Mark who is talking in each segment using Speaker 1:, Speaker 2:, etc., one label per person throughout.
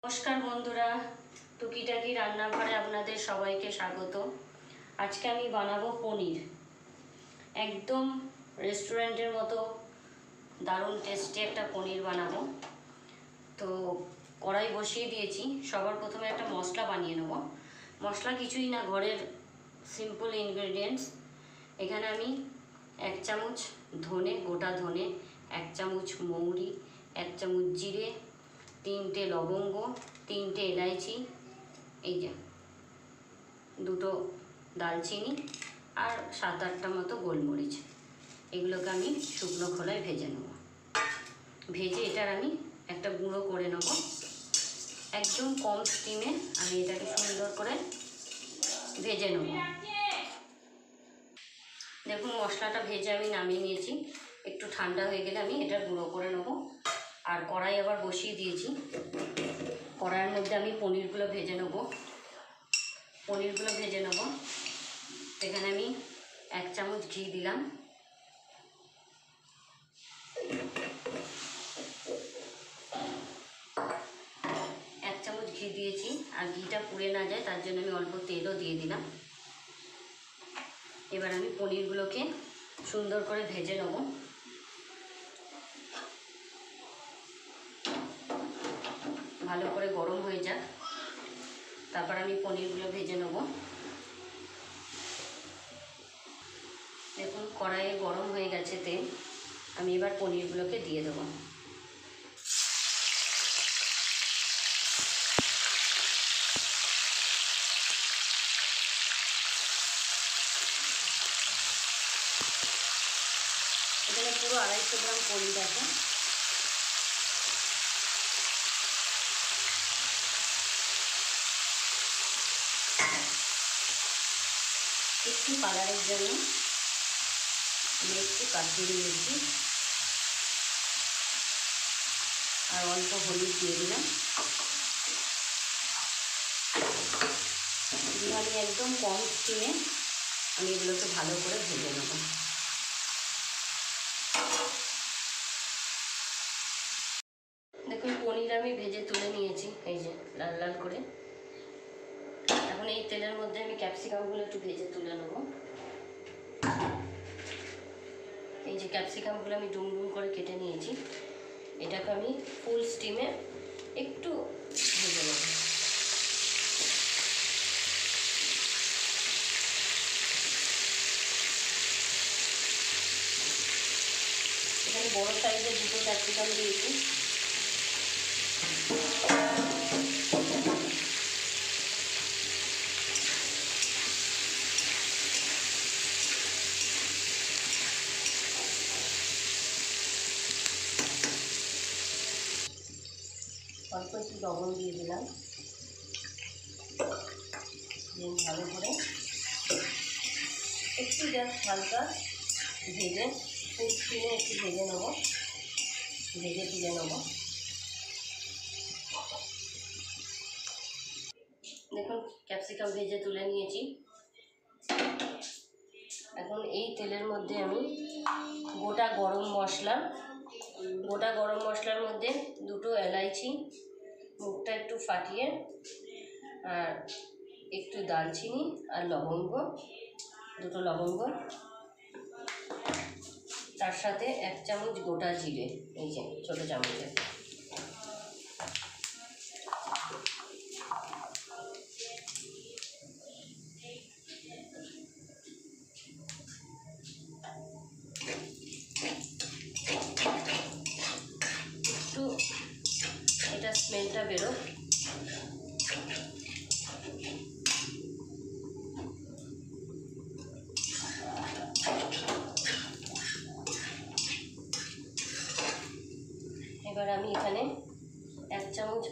Speaker 1: নমস্কার বন্ধুরা, টুকিটাকি রান্নাঘরে আপনাদের সবাইকে স্বাগত। আজকে আমি বানাবো পনির। একদম রেস্টুরেন্টের মতো দারুণ টেস্টি একটা পনির বানাবো। তো কড়াই বসিয়ে দিয়েছি। সবার প্রথমে একটা মশলা বানিয়ে নেব। মশলা কিছুই না, ঘরের সিম্পল ইনগ্রেডিয়েন্টস। এখানে আমি 1 চামচ ধনে, গোটা ধনে, 1 চামচ মৌরি, 1 চামচ জিরে, 3টে লবঙ্গ, 3টে এলাইচি, এই যে 2টো দালচিনি আর 7-8টা মতো গোলমরিচ, এগুলোকে আমি শুকনো খোলায় ভেজে নেব। ভেজে এটার আমি একটা গুঁড়ো করে নেব। একদম কম স্টিমে আমি এটাকে সুন্দর করে ভেজে নেব। দেখুন মশলাটা ভেজে আমি নামিয়ে নিয়েছি। একটু ঠান্ডা হয়ে গেলে আমি এটা গুঁড়ো করে নেব। আর কড়াই আবার বসিয়ে দিয়েছি। কড়াইয়ের মধ্যে আমি পনিরগুলো ভেজে নেব। এখানে আমি 1 চামচ ঘি দিলাম। এক চামচ ঘি দিয়েছি, আর ঘিটা পুড়ে না যায় তার জন্য আমি অল্প তেলও দিয়ে দিলাম। এবার আমি পনিরগুলোকে সুন্দর করে ভেজে নেব। ভালো করে গরম হয়ে যাক, তারপর আমি পনিরগুলো ভেজে নেব। দেখুন কড়াইয়ে গরম হয়ে গেছে তেল। আমি এবার পনিরগুলোকে দিয়ে দেবো। এখানে পুরো 250 গ্রাম পনির আছে। একটু কালারের জন্য আমি একটু কাশ্মীরি মির্চি আর অল্প হলুদ দিয়ে দিলাম। আমি একদম কম স্টিমে আমি এগুলোকে ভালো করে ভেজে নেব। দেখুন পনির আমি ভেজে তুলে নিয়েছি, এই যে লাল লাল করে। এখন এই তেলের মধ্যে আমি ক্যাপসিকামগুলো একটু ভেজে তুলে নেব। এই যে ক্যাপসিকামগুলো আমি ডুম ডুম করে কেটে নিয়েছি। এটাকে আমি ফুল স্টিমে একটু ভেজে নেব। এখানে বড় সাইজের 2টো ক্যাপসিকাম দিয়েছি। অল্প একটু লবণ দিয়ে দিলাম। ভালো করে একটু জাস্ট হালকা ভেজে ফুল স্টিমে একটু ভেজে নেব, ভেজে তুলে নেব। দেখুন ক্যাপসিকাম ভেজে তুলে নিয়েছি। এখন এই তেলের মধ্যে আমি গোটা গরম মশলার মধ্যে 2টো এলাইচি, মুখটা একটু ফাটিয়ে, আর একটু দালচিনি আর লবঙ্গ, 2টো লবঙ্গ, তার সাথে 1 চামচ গোটা জিরে, এই যে ছোটো চামচে। একটু এটা স্মেলটা বেরো। এবার আমি এখানে 1 চামচ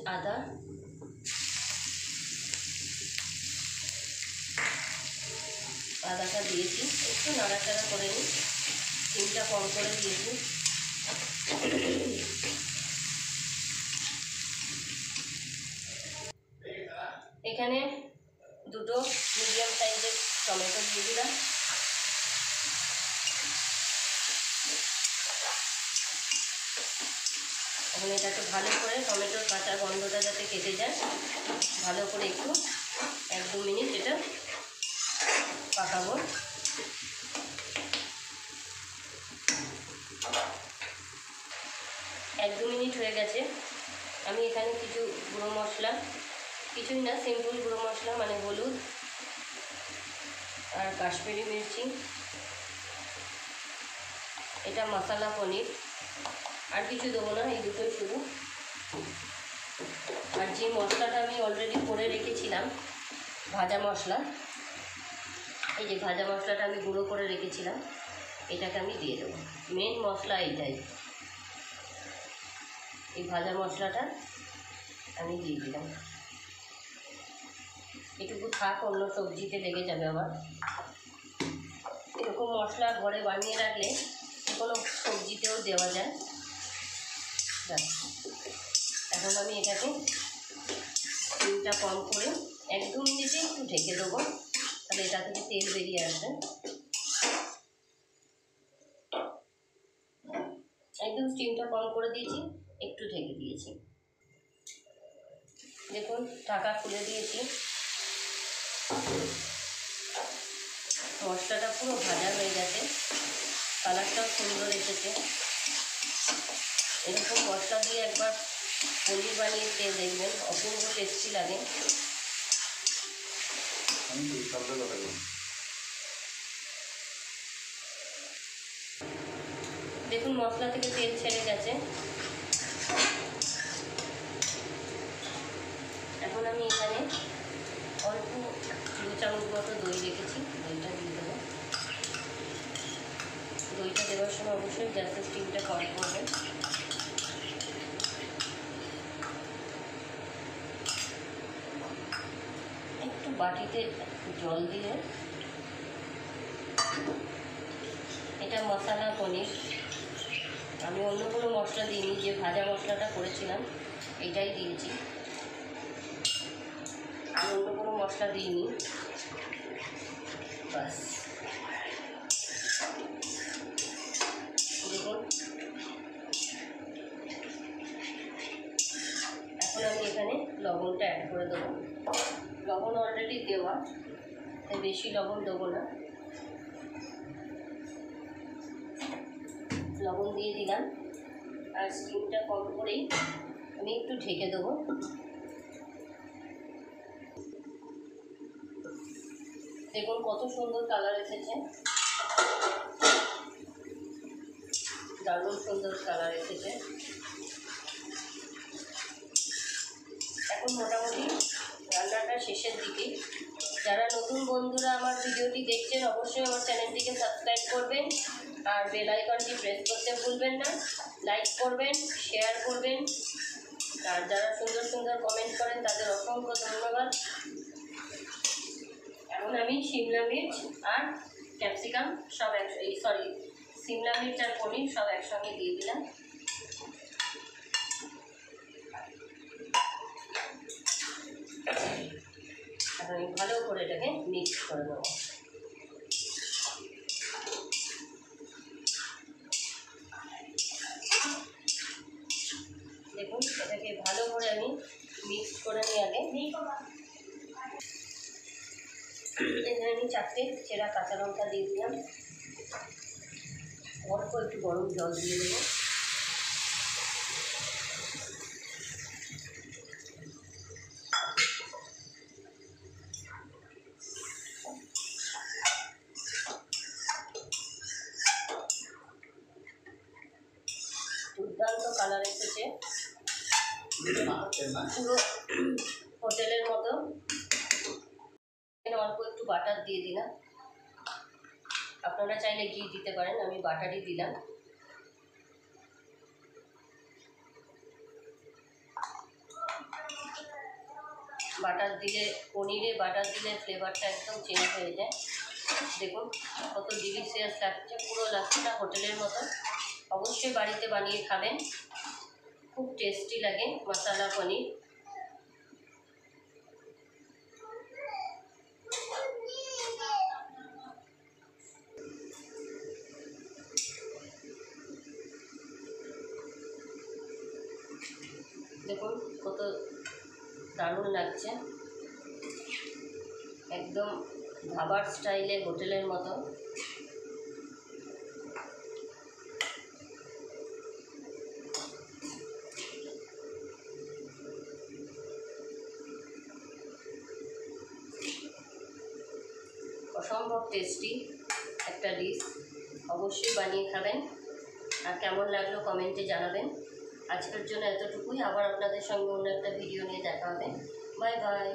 Speaker 1: আদাটা দিয়েছি। একটু নাড়াচাড়া করে নিই, চিনিটা কম করে দিয়েছি। এখানে 2টো মিডিয়াম সাইজের টমেটো দিয়ে দিলাম। এখন এটাকে ভালো করে টমেটোর কাঁচা গন্ধটা যাতে কেটে যায় ভালো করে একটু 1-2 মিনিট এটা পাকাবো। এক দু মিনিট হয়ে গেছে। আমি এখানে কিছু গুঁড়ো মশলা, কিছুই না, সিম্পল গুঁড়ো মশলা মানে হলুদ আর কাশ্মীরি মির্চি, এটা মশলা পনির, আর কিছু দেবো না, এই দুটোই শুধু। আর যে মশলাটা আমি অলরেডি করে রেখেছিলাম ভাজা মশলা, এই যে ভাজা মশলাটা আমি গুঁড়ো করে রেখেছিলাম, এটাকে আমি দিয়ে দেবো। মেন মশলা এইটাই, এই ভাজা মশলাটা আমি দিয়ে দিলাম। এটুকু থাক, অন্য সবজিতে লেগে যাবে আবার। এরকম মশলা ঘরে বানিয়ে রাখলে কোনো সবজিতেও দেওয়া যায়। এখন আমি এটাকে তেলটা কম করে 1-2 মিনিটে একটু ঢেকে দেবো, তাহলে এটা থেকে তেল বেরিয়ে আসবে। একদম স্টিমটা কম করে দিয়েছি, একটু ঢেকে দিয়েছি। দেখুন ঢাকা খুলে দিয়েছি, মশলাটা পুরো ভাজা হয়ে গেছে, কালারটাও সুন্দর এসেছে। এরকম মশলা দিয়ে একবার পনির বানিয়ে খেয়ে দেখবেন, অপূর্ব টেস্টি লাগে। দেখুন মশলা থেকে তেল ছেড়ে গেছে। এখন আমি এখানে অল্প 2 চামচ মতো দই রেখেছি, দইটা দিয়ে দেবো। দইটা দেওয়ার সময় অবশ্যই গ্যাসের স্টিমটা কম করবেন। একটু বাটিতে জল দিয়ে, এটা মশলা পনির, আমি অন্য কোনো মশলা দিইনি, যে ভাজা মশলাটা করেছিলাম এটাই দিয়েছি, আমি অন্য কোনো মশলা দিইনি। বাস দেখুন, এখন আমি এখানে লবণটা অ্যাড করে দেবো। লবণ অলরেডি দেওয়া, তাই বেশি লবণ দেবো না। লবণ দিয়ে দিলাম, আর স্টিমটা কম করেই আমি একটু ঢেকে দেবো। দেখুন কত সুন্দর কালার এসেছে, দারুণ সুন্দর কালার এসেছে। এখন মোটামুটি রান্নাটা শেষের দিকে। যারা নতুন বন্ধুরা আমার ভিডিওটি দেখছেন অবশ্যই আমার চ্যানেলটিকে সাবস্ক্রাইব করবেন, আর বেল আইকনটি প্রেস করতে ভুলবেন না। লাইক করবেন, শেয়ার করবেন, আর যারা সুন্দর সুন্দর কমেন্ট করেন তাদের অসংখ্য ধন্যবাদ। এখন আমি শিমলা মির্চ আর ক্যাপসিকাম সব শিমলা মির্চ আর পনির সব একসঙ্গে দিয়ে দিলাম। এখন আমি ভালো করে এটাকে মিক্স করে দেবো। দেখুন এটাকে ভালো করে আমি মিক্স করে নিই আগে। এখানে আমি 4টে চেরা কাঁচা লঙ্কা দিয়ে দিলাম, অল্প একটু গরম জল দিয়ে দেবো। দুর্দান্ত কালার এসেছে, পুরো হোটেলের মতো। অল্প একটু বাটার দিয়ে দিলাম, আপনারা চাইলে ঘি দিতে পারেন, আমি বাটারই দিলাম। বাটার দিলে, পনিরে বাটার দিলে ফ্লেভারটা একদম চেঞ্জ হয়ে যায়। দেখুন কত ডিলিশিয়াস লাগছে, পুরো লাগছে না হোটেলের মতো। অবশ্যই বাড়িতে বানিয়ে খাবেন, খুব টেস্টি লাগে মশলা পনির। দারুণ লাগছে, একদম ধাবার স্টাইলে, হোটেলের মতো। অসম্ভব টেস্টি একটা ডিশ, অবশ্যই বানিয়ে খাবেন। আর কেমন লাগলো কমেন্টে জানাবেন। আজকের জন্য এতটুকুই, আবার আপনাদের সঙ্গে অন্য একটা ভিডিও নিয়ে দেখা হবে। Bye bye.